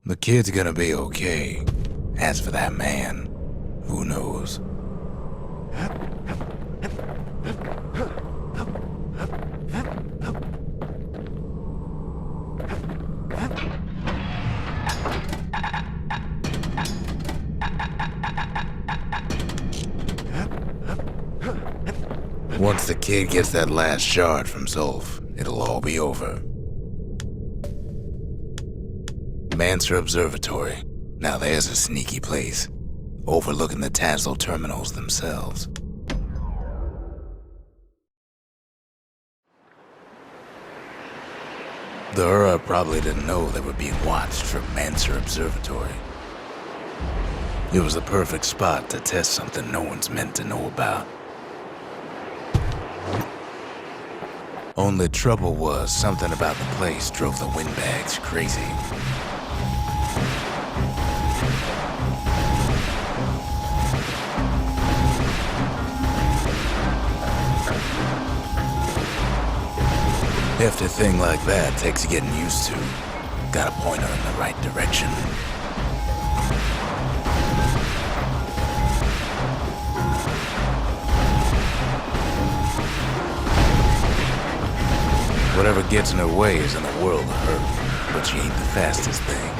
The kid's gonna be okay. As for that man, who knows? Once the kid gets that last shard from Zulf, it'll all be over. Mancer Observatory. Now there's a sneaky place, overlooking the Tazlo terminals themselves. The Ura probably didn't know they were being watched from Mancer Observatory. It was the perfect spot to test something no one's meant to know about. Only trouble was something about the place drove the windbags crazy. Hefty thing like that takes getting used to. Gotta point her in the right direction. Whatever gets in her way is in the world of her, but she ain't the fastest thing.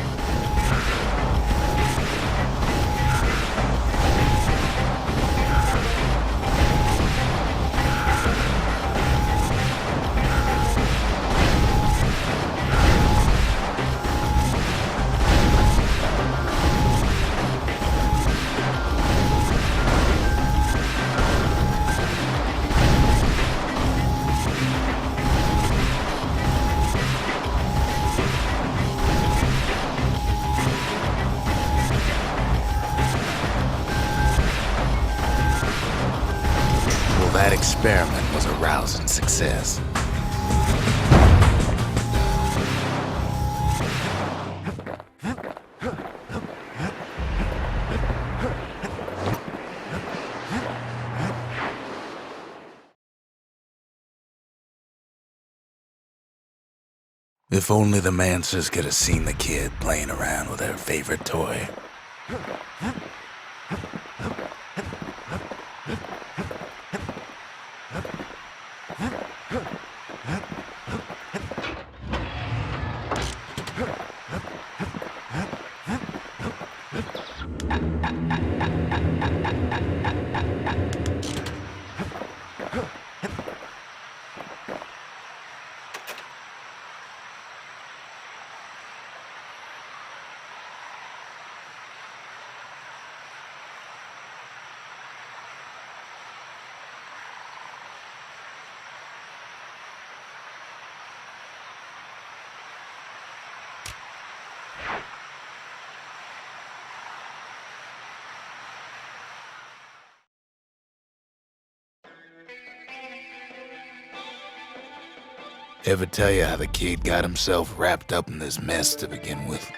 That experiment was a rousing success. If only the Mancers could have seen the kid playing around with their favorite toy. Ever tell you how the kid got himself wrapped up in this mess to begin with?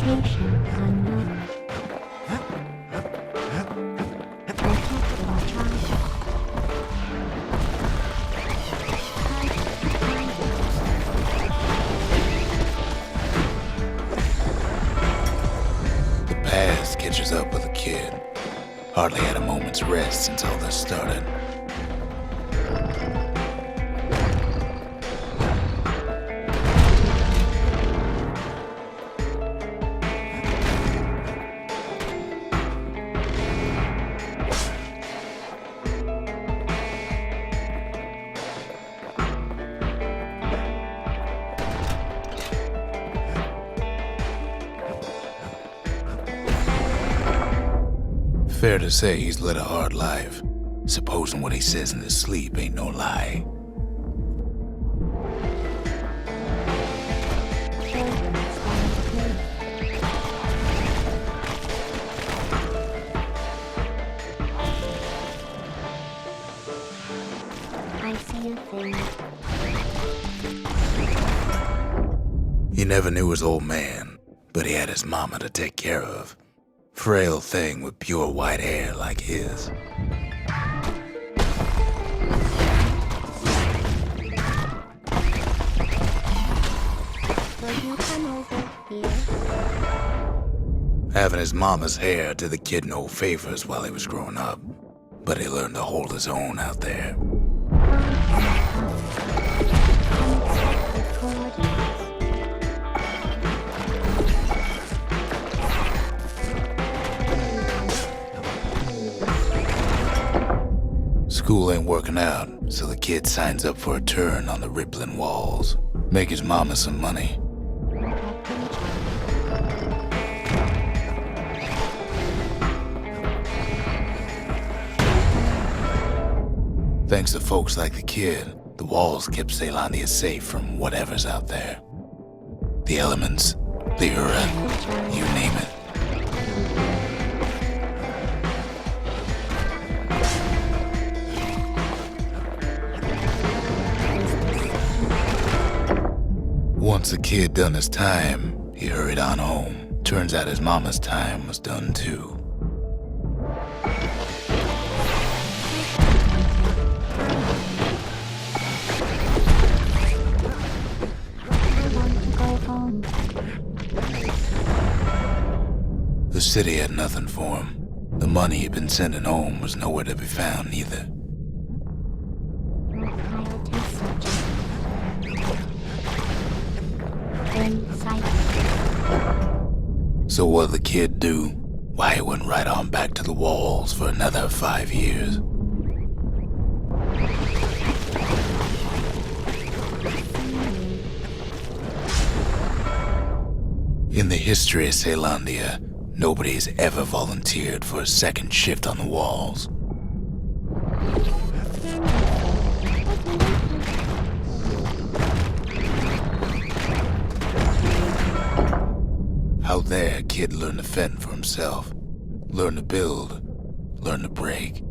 Location unknown. The past catches up with the kid. Hardly had a moment's rest since all this started. Fair to say he's led a hard life, supposing what he says in his sleep ain't no lie. I see a thing. He never knew his old man, but he had his mama to take care of. Frail thing with pure white hair like his. Having his mama's hair did the kid no favors while he was growing up, but he learned to hold his own out there. School ain't working out, so the kid signs up for a turn on the rippling walls. Make his mama some money. Thanks to folks like the kid, the walls kept Ceylondia safe from whatever's out there. The elements, the Ura, you name it. Once the kid done his time, he hurried on home. Turns out his mama's time was done too. The city had nothing for him. The money he'd been sending home was nowhere to be found either. So what'd the kid do? Why, he went right on back to the walls for another 5 years. In the history of Ceylondia, nobody's ever volunteered for a second shift on the walls. Out there, a kid learned to fend for himself, learn to build, learn to break.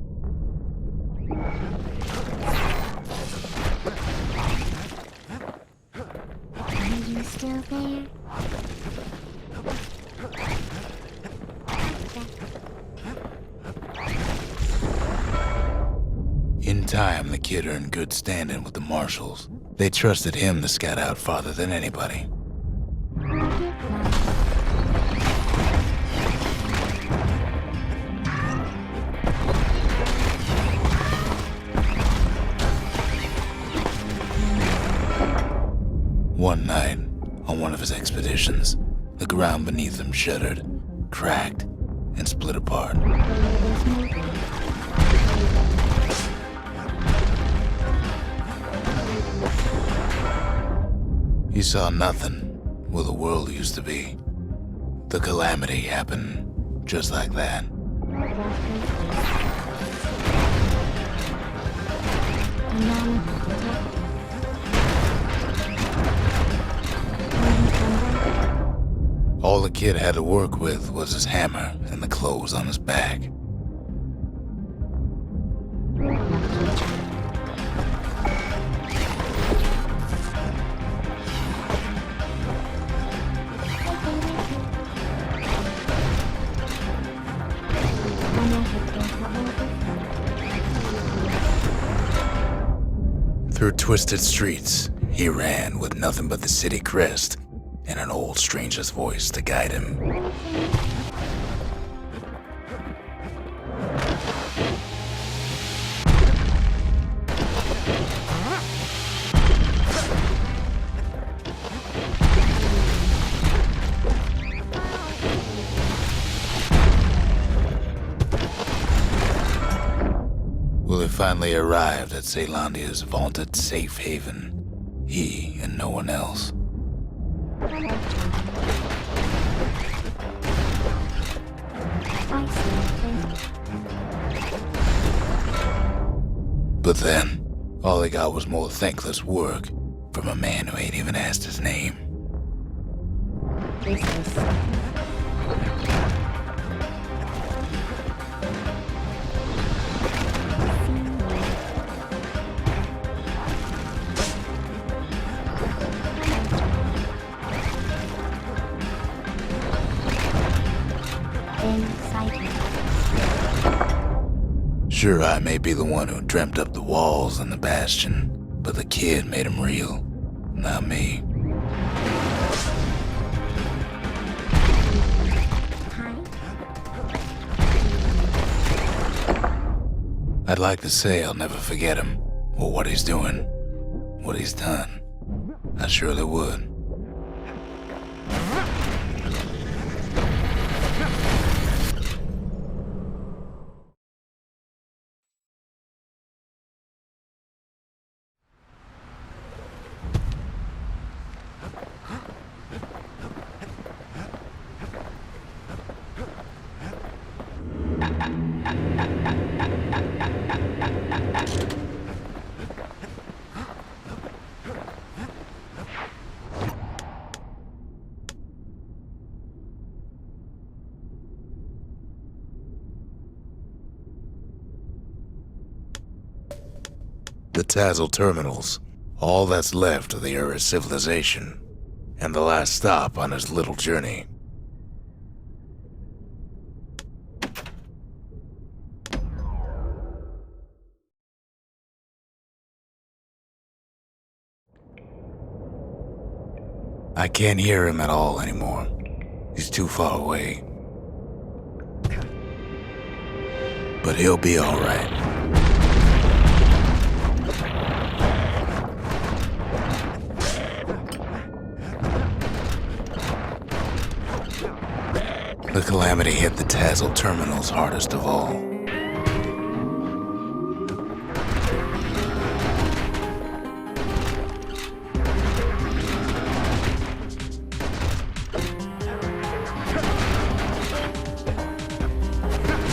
Are you still there? In time, the kid earned good standing with the marshals. They trusted him to scout out farther than anybody. One night, on one of his expeditions, the ground beneath him shuddered, cracked, and split apart. He saw nothing where the world used to be. The calamity happened just like that. All the kid had to work with was his hammer and the clothes on his back. Through twisted streets, he ran with nothing but the city crest and an old stranger's voice to guide him. Well, he finally arrived at Ceylondia's vaunted safe haven. He and no one else. But then, all he got was more thankless work from a man who ain't even asked his name. Sure, I may be the one who dreamt up the walls and the Bastion, but the kid made them real, not me. Hi. I'd like to say I'll never forget him, or what he's doing, what he's done. I surely would. The Tazzle Terminals, all that's left of the Ura's civilization, and the last stop on his little journey. I can't hear him at all anymore. He's too far away. But he'll be all right. The calamity hit the Tazzle Terminals hardest of all.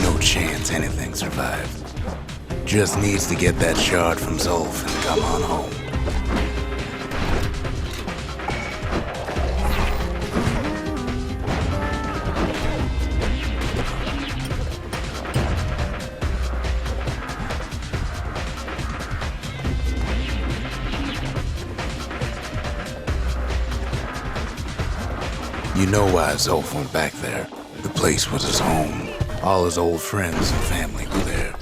No chance anything survived. Just needs to get that shard from Zolf and come on home. You know why Zolf went back there. The place was his home. All his old friends and family were there.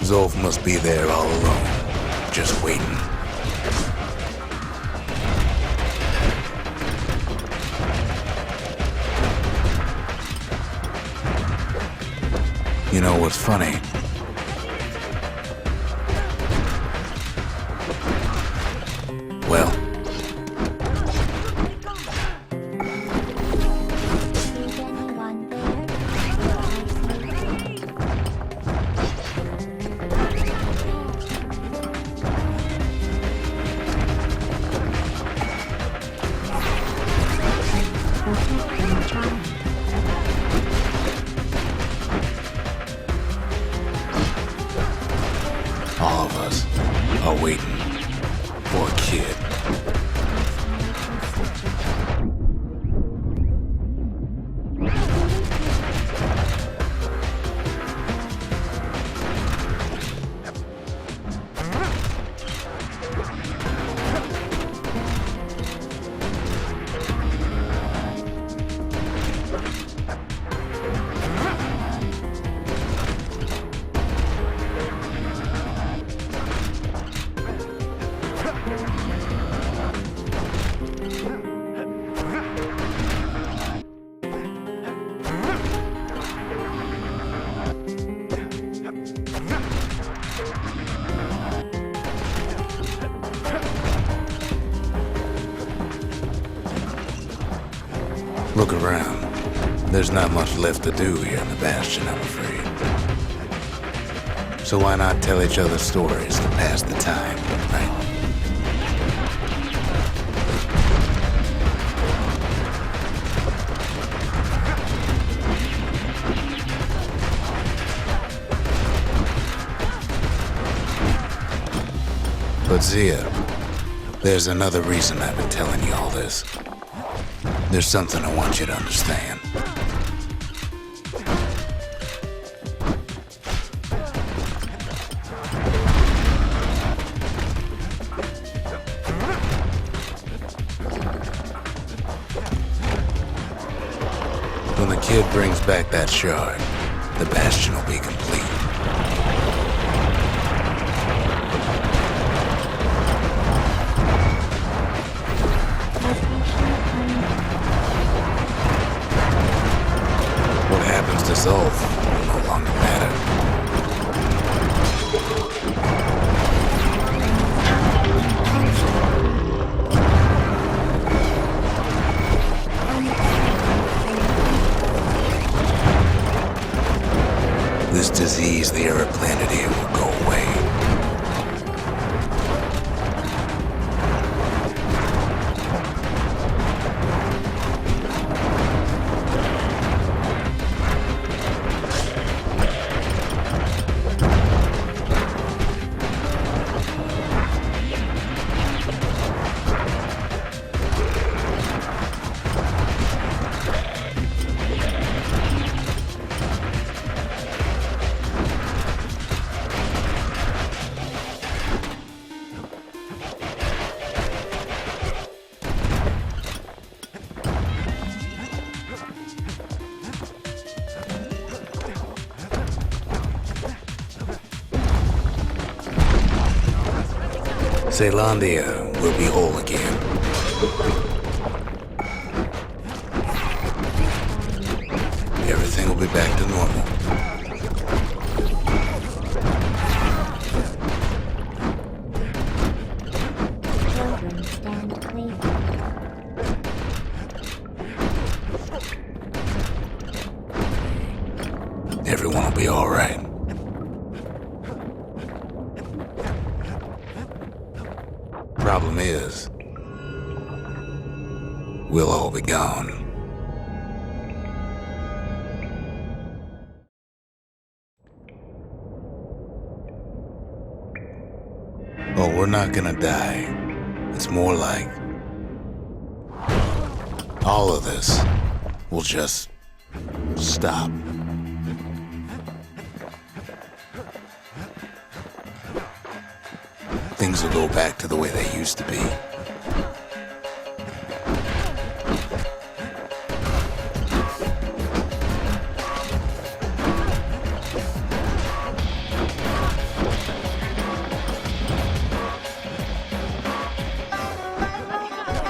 Zolf must be there all alone, just waiting. You know what's funny? Well, all of us are waiting for a kid. Look around. There's not much left to do here in the Bastion, I'm afraid. So why not tell each other stories to pass the time, right? But Zia, there's another reason I've been telling you all this. There's something I want you to understand. When the kid brings back that shard, the Bastion will be complete. Ceylandia will be whole again. Everything will be back to normal. Children stand clear. Everyone will be all right. Problem is, we'll all be gone. Oh, we're not gonna die. It's more like all of this will just stop. Things will go back to the way they used to be.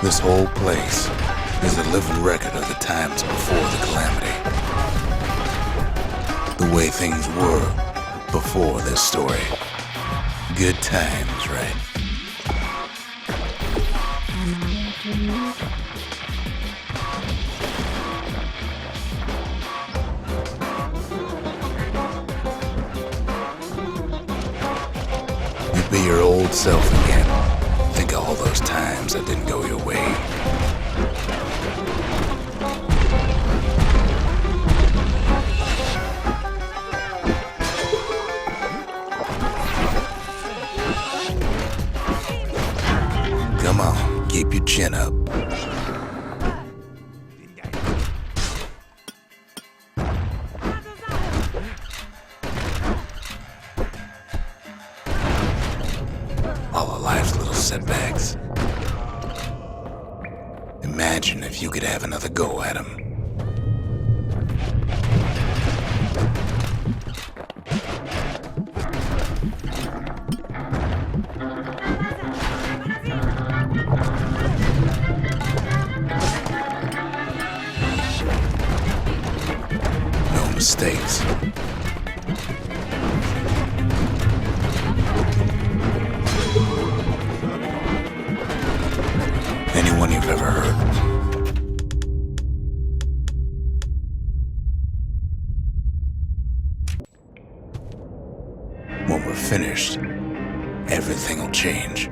This whole place is a living record of the times before the calamity. The way things were before this story. Good times, right? Am I a dreamer? You'd be your old self again. Think of all those times that didn't go your way. Come on, keep your chin up. All of life's little setbacks. Imagine if you could have another go at them. No mistakes. Anyone you've ever heard. When we're finished, everything will change.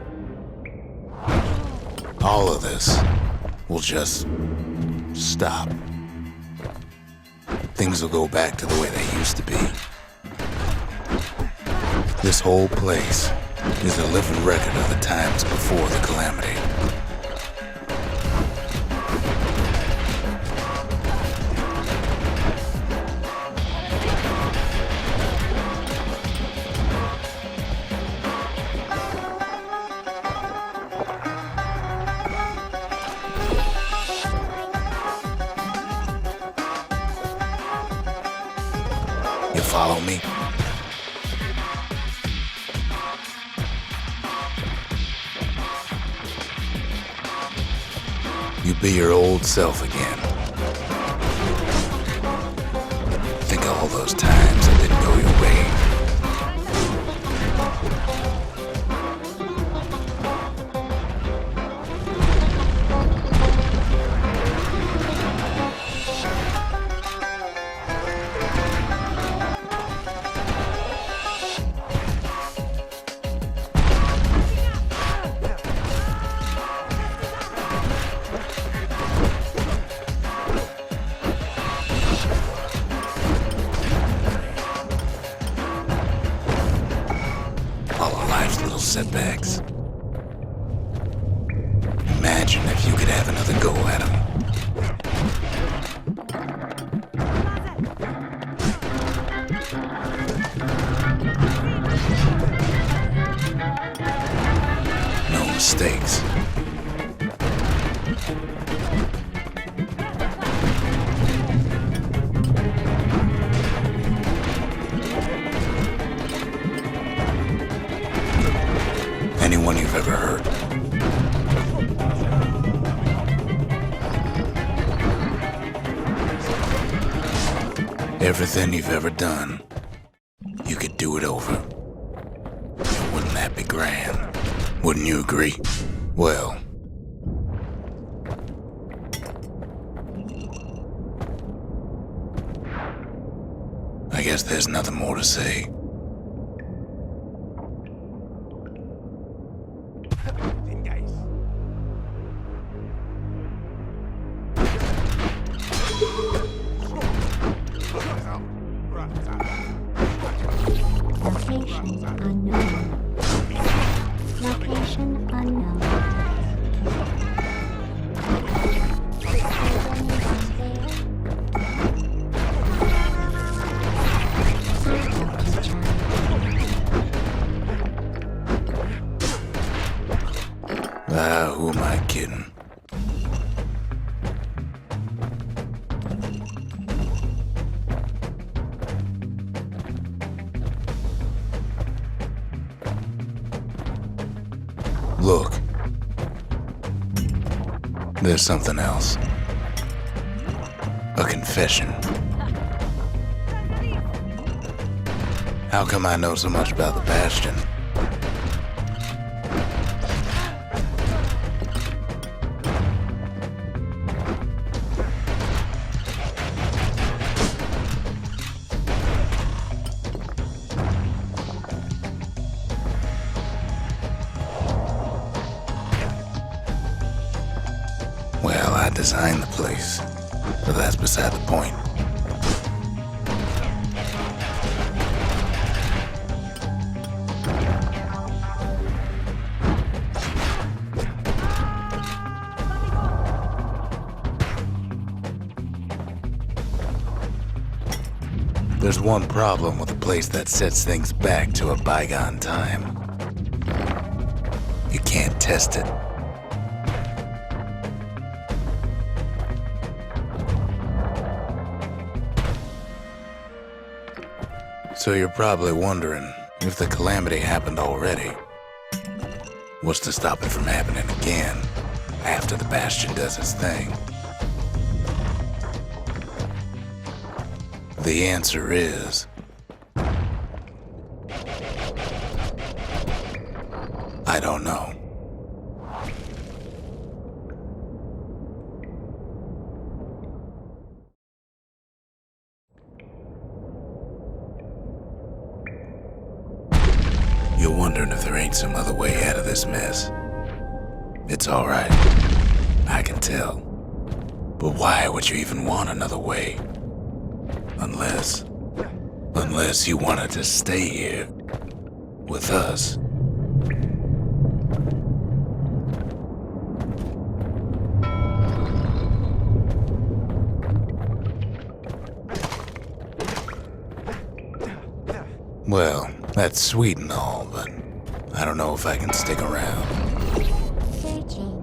All of this will just stop. Things will go back to the way they used to be. This whole place is a living record of the times before the calamity. You follow me? You be your old self again. Think of all those times that didn't go your way. All of life's little setbacks. Imagine if you could have another go at them. No mistakes. Anyone anyone you've ever hurt. Everything you've ever done, you could do it over. Wouldn't that be grand? Wouldn't you agree? Well, I guess there's nothing more to say. Location unknown. Location unknown. Who am I kidding? Look. There's something else. A confession. How come I know so much about the Bastion? Well, I designed the place, but that's beside the point. There's one problem with a place that sets things back to a bygone time. You can't test it. So you're probably wondering if the calamity happened already. What's to stop it from happening again after the Bastion does its thing? The answer is... I don't know. You're wondering if there ain't some other way out of this mess. It's all right. I can tell. But why would you even want another way? Unless you wanted to stay here with us. Well, that's sweet and all, but I don't know if I can stick around. Searching.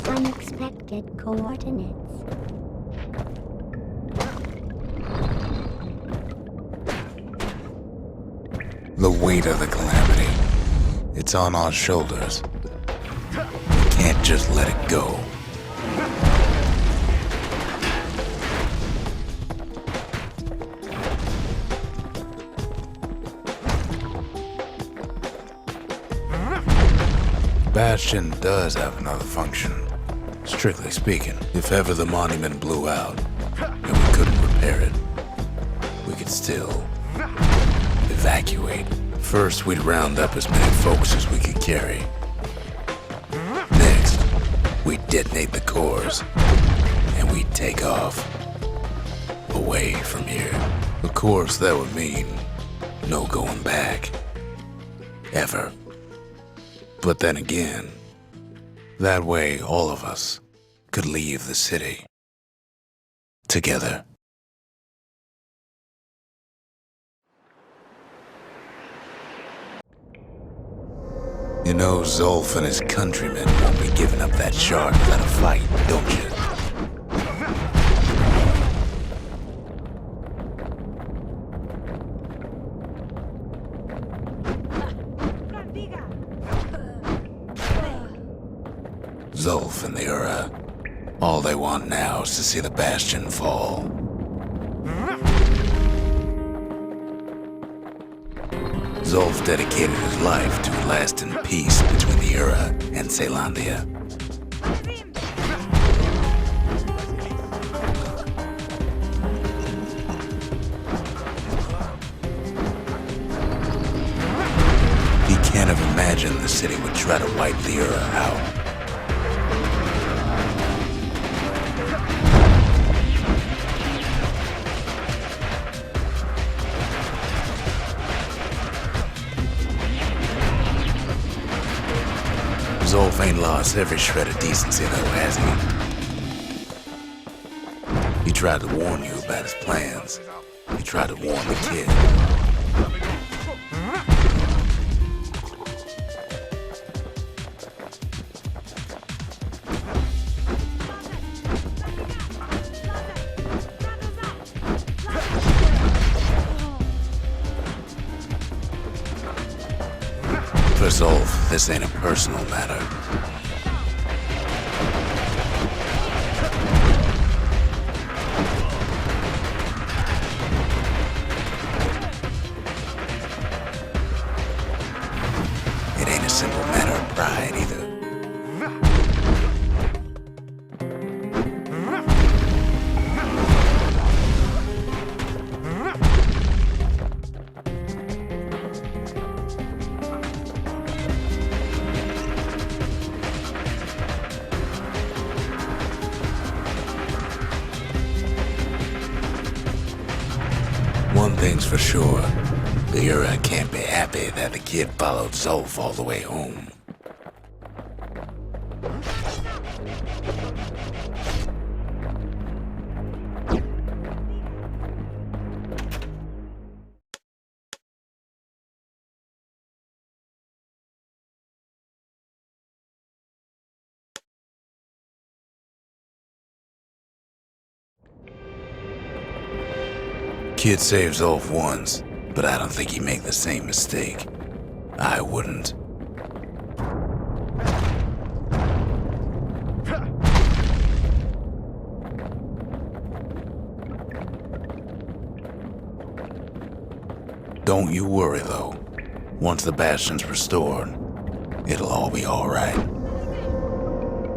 Unexpected coordinates. The weight of the calamity. It's on our shoulders. We can't just let it go. Bastion does have another function. Strictly speaking, if ever the monument blew out and we couldn't repair it, we could still evacuate. First, we'd round up as many folks as we could carry. Next, we'd detonate the cores and we'd take off away from here. Of course, that would mean no going back. Ever. But then again, that way all of us could leave the city together. You know Zolf and his countrymen won't be giving up that shard without a fight, don't you? Zulf and the Ura. All they want now is to see the Bastion fall. Zulf dedicated his life to a lasting peace between the Ura and Caelondia. He can't have imagined the city would try to wipe the Ura out. Zulf ain't lost every shred of decency though, has he? He tried to warn you about his plans. He tried to warn the kid. For Zulf, this ain't a personal matter. It ain't a simple matter of pride either. One thing's for sure, the Ura can't be happy that the kid followed Zulf all the way home. Kid saved Zulf once, but I don't think he'd make the same mistake. I wouldn't. Don't you worry though. Once the Bastion's restored, it'll all be alright.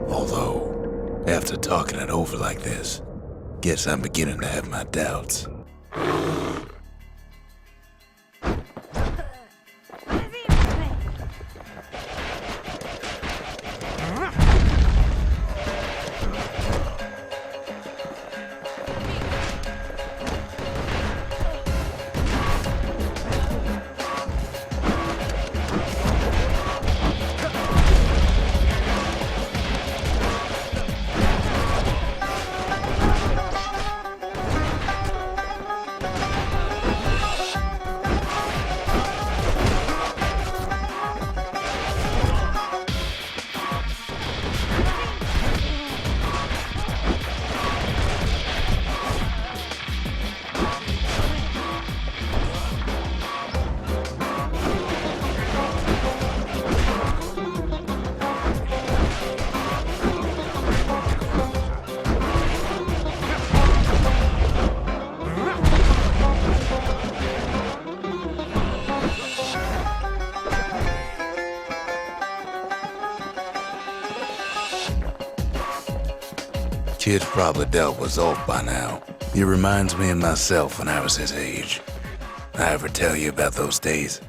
Although, after talking it over like this, guess I'm beginning to have my doubts. Kid's probably dealt with Zulf by now. He reminds me of myself when I was his age. I ever tell you about those days?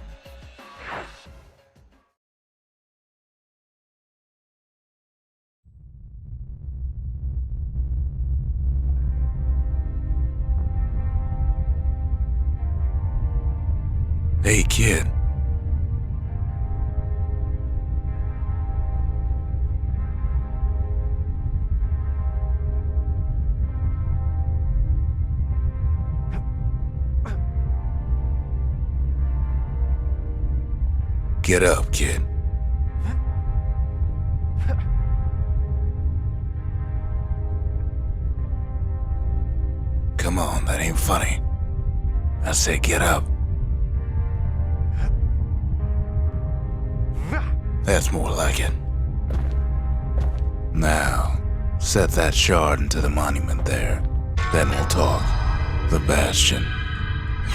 Hey, kid. Get up, kid. Come on, that ain't funny. I said get up. That's more like it. Now, set that shard into the monument there. Then we'll talk. The Bastion.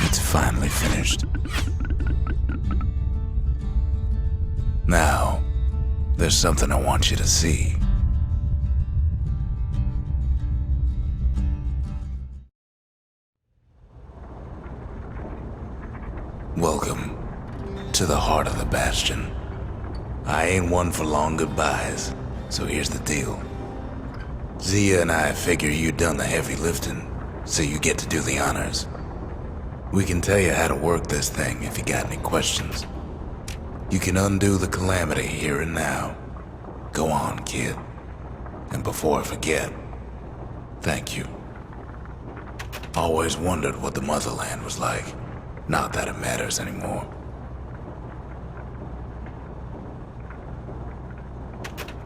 It's finally finished. Now, there's something I want you to see. Welcome to the heart of the Bastion. I ain't one for long goodbyes, so here's the deal. Zia and I figure you done the heavy lifting, so you get to do the honors. We can tell you how to work this thing if you got any questions. You can undo the calamity here and now. Go on, kid. And before I forget, thank you. Always wondered what the motherland was like. Not that it matters anymore.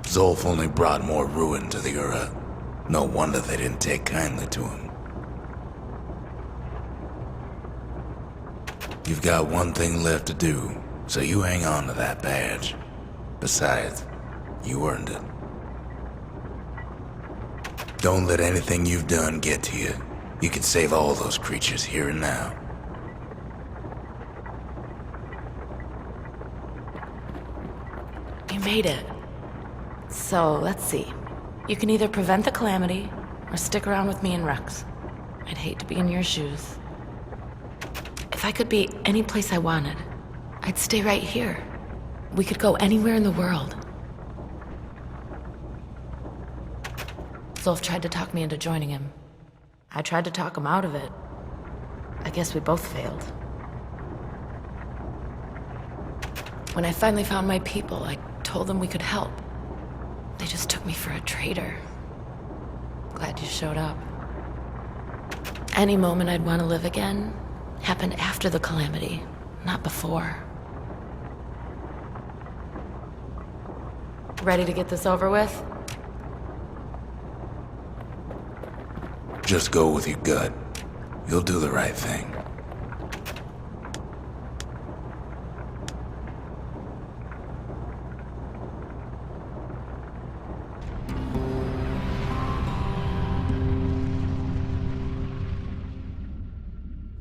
Zolf only brought more ruin to the Ura. No wonder they didn't take kindly to him. You've got one thing left to do, so you hang on to that badge. Besides, you earned it. Don't let anything you've done get to you. You can save all those creatures here and now. You made it. So, let's see. You can either prevent the calamity, or stick around with me and Rex. I'd hate to be in your shoes. If I could be any place I wanted, I'd stay right here. We could go anywhere in the world. Zolf tried to talk me into joining him. I tried to talk him out of it. I guess we both failed. When I finally found my people, I told them we could help. They just took me for a traitor. Glad you showed up. Any moment I'd want to live again happened after the calamity, not before. Ready to get this over with? Just go with your gut. You'll do the right thing.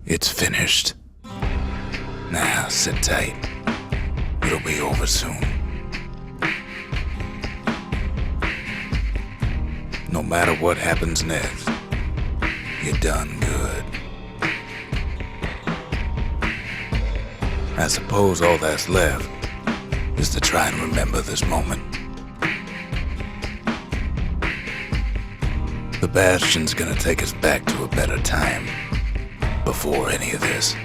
It's finished. Now, sit tight. It'll be over soon. No matter what happens next, you're done good. I suppose all that's left is to try and remember this moment. The Bastion's gonna take us back to a better time. Before any of this.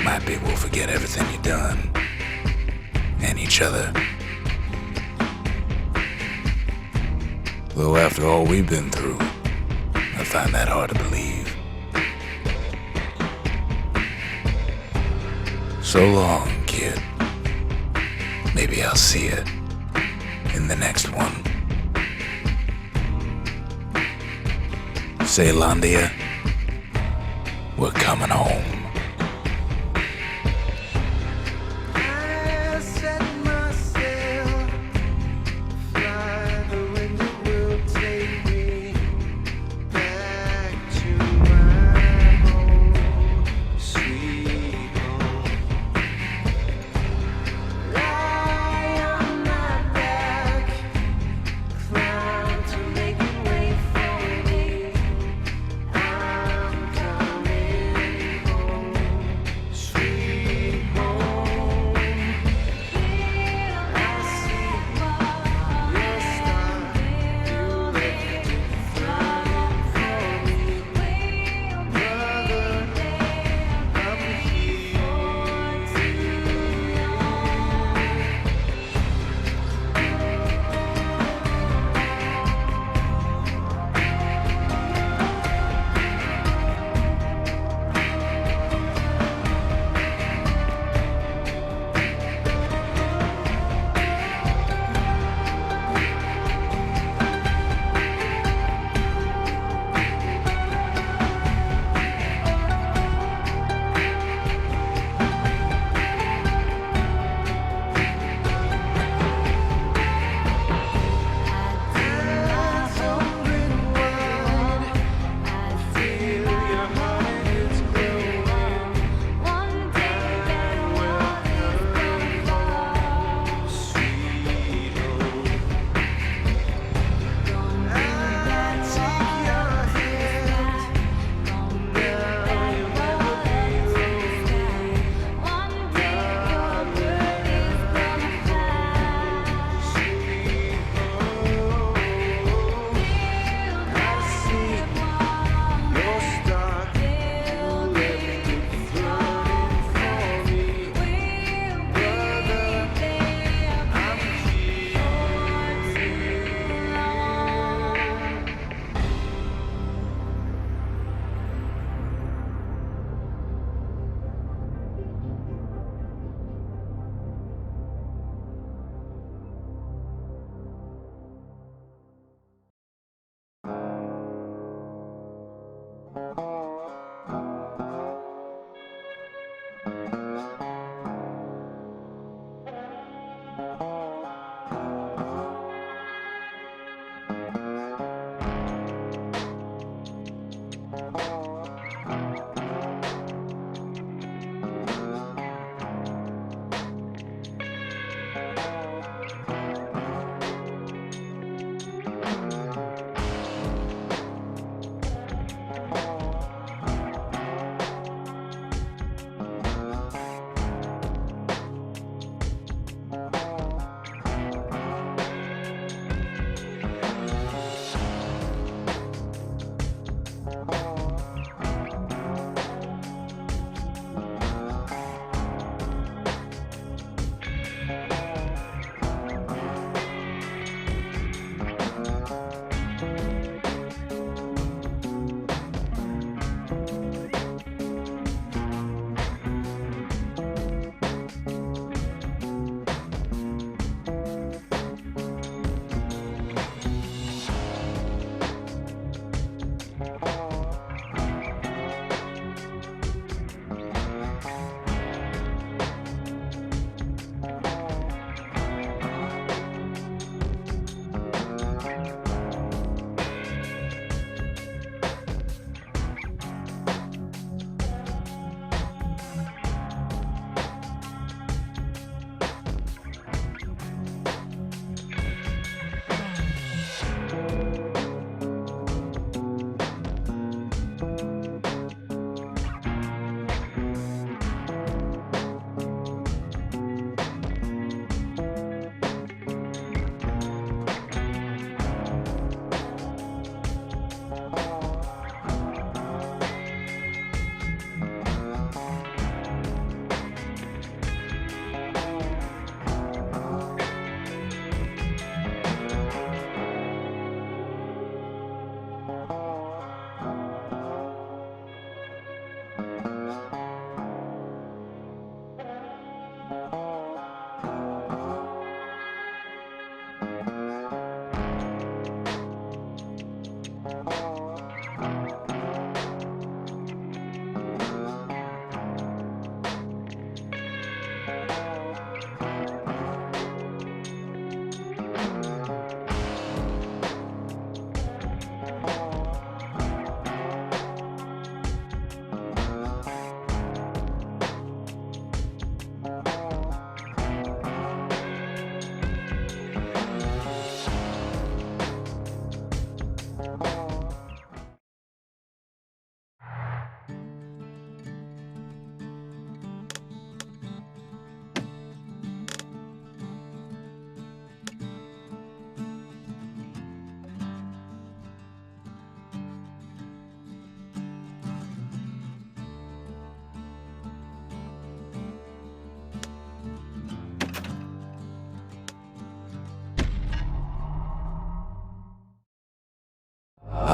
Might be we'll forget everything you've done. And each other. Though after all we've been through, I find that hard to believe. So long, kid. Maybe I'll see you in the next one. Ceylondia, we're coming home.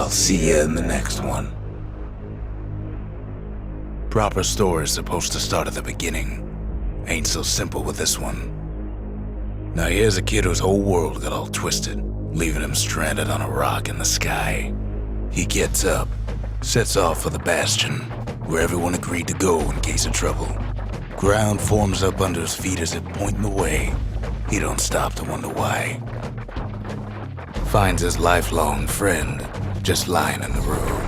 I'll see you in the next one. Proper story's supposed to start at the beginning. Ain't so simple with this one. Now here's a kid whose whole world got all twisted, leaving him stranded on a rock in the sky. He gets up, sets off for the Bastion, where everyone agreed to go in case of trouble. Ground forms up under his feet as if pointing the way. He don't stop to wonder why. Finds his lifelong friend just lying in the road.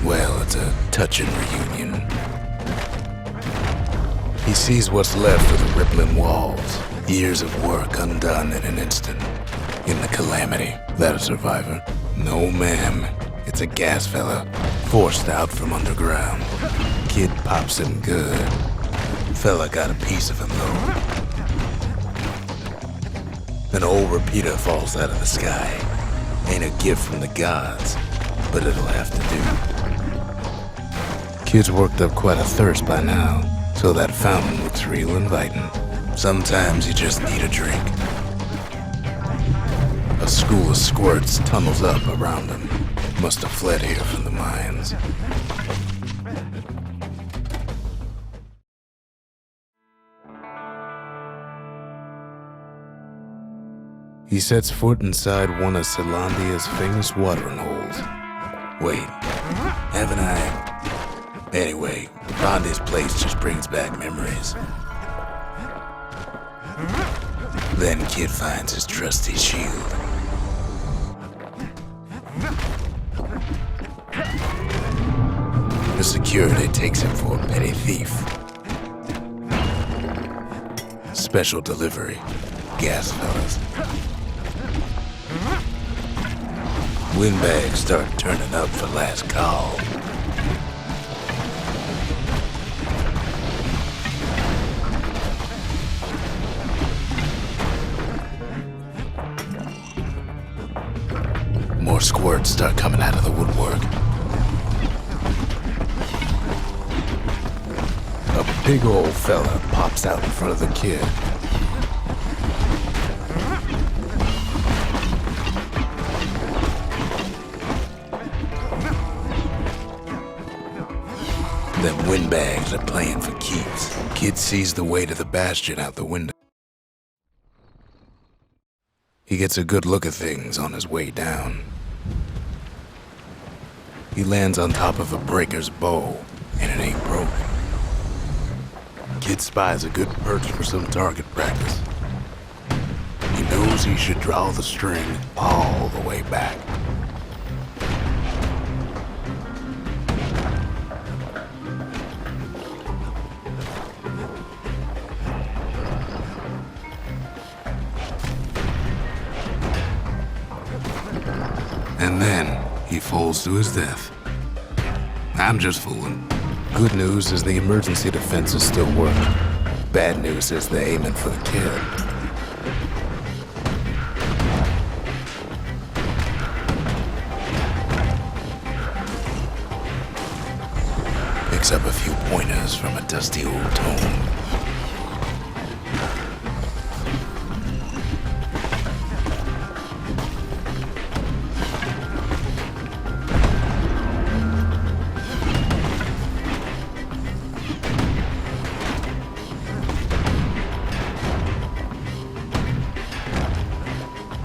Well, it's a touching reunion. He sees what's left of the rippling walls, years of work undone in an instant. In the calamity, that a survivor? No, ma'am. It's a gas fella, forced out from underground. Kid pops him good. Fella got a piece of him, though. An old repeater falls out of the sky. Ain't a gift from the gods, but it'll have to do. Kid's worked up quite a thirst by now, so that fountain looks real inviting. Sometimes you just need a drink. A school of squirts tunnels up around him. Must have fled here from the mines. He sets foot inside one of Celandia's famous watering holes. Wait, haven't I? Anyway, Bondi's place just brings back memories. Then Kid finds his trusty shield. The security takes him for a petty thief. Special delivery. Gas fellas. Windbags start turning up for last call. More squirts start coming out of the woodwork. A big old fella pops out in front of the kid. Them windbags are playing for keeps. Kid sees the way to the Bastion out the window. He gets a good look at things on his way down. He lands on top of a breaker's bow, and it ain't broken. Kid spies a good perch for some target practice. He knows he should draw the string all the way back. And then he falls to his death. I'm just fooling. Good news is the emergency defenses still work. Bad news is they're aiming for the kid. Picks up a few pointers from a dusty old tome.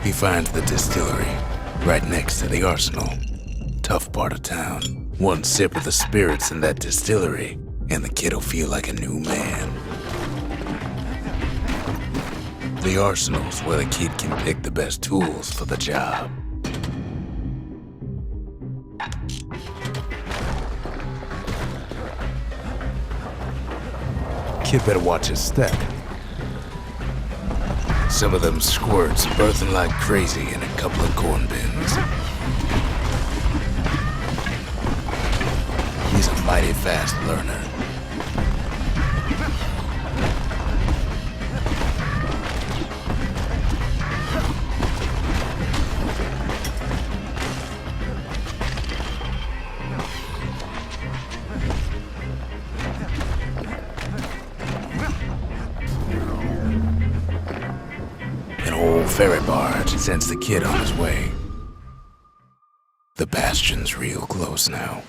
He finds the distillery, right next to the arsenal. Tough part of town. One sip of the spirits in that distillery, and the kid'll feel like a new man. The arsenal's where the kid can pick the best tools for the job. Kid better watch his step. Some of them squirts birthing like crazy in a couple of corn bins. He's a mighty fast learner. Ferry barge sends the kid on his way. The Bastion's real close now.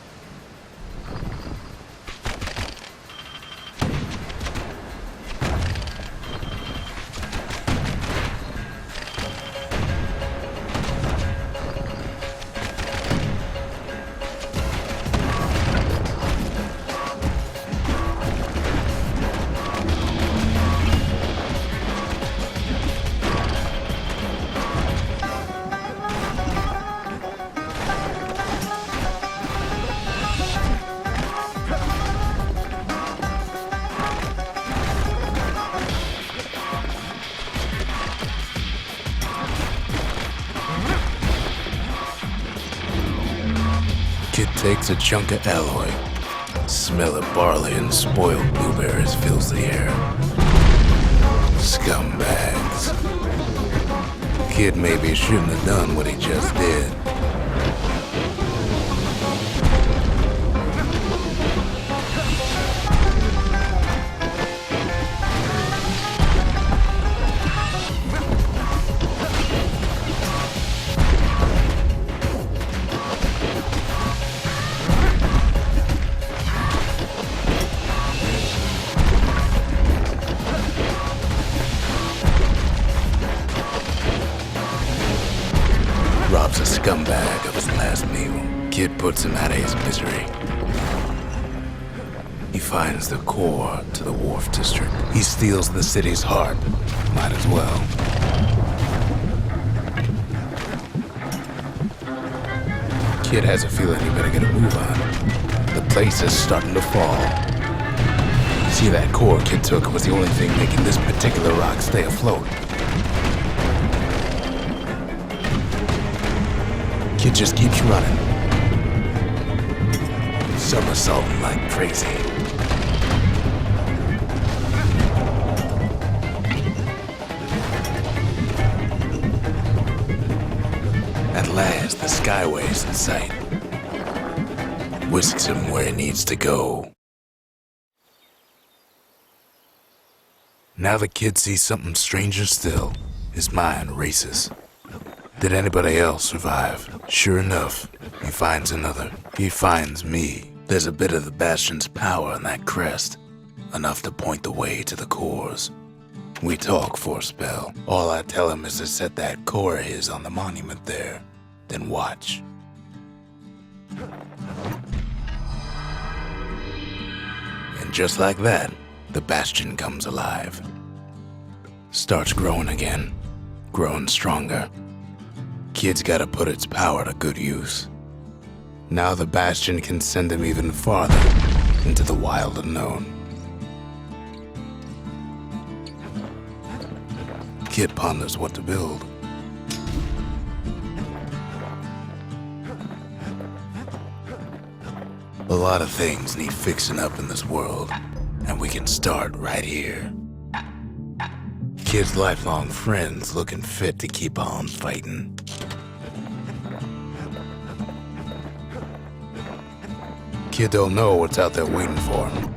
Kid takes a chunk of alloy. Smell of barley and spoiled blueberries fills the air. Scumbags. Kid maybe shouldn't have done what he just did. Rob's a scumbag Kid puts him out of his misery. He finds the core to the Wharf District. He steals the city's heart. Might as well. Kid has a feeling he better get a move on. The place is starting to fall. See, that core Kid took was the only thing making this particular rock stay afloat. Kid just keeps running. Somersaulting like crazy. At last, the skyway's in sight. Whisks him where he needs to go. Now the kid sees something stranger still. His mind races. Did anybody else survive? Sure enough, he finds another. He finds me. There's a bit of the Bastion's power in that crest. Enough to point the way to the cores. We talk for a spell. All I tell him is to set that core of his on the monument there. Then watch. And just like that, the Bastion comes alive. Starts growing again. Growing stronger. Kid's gotta put its power to good use. Now the Bastion can send him even farther into the wild unknown. Kid ponders what to build. A lot of things need fixing up in this world, and we can start right here. Kid's lifelong friends looking fit to keep on fighting. Kid don't know what's out there waiting for him.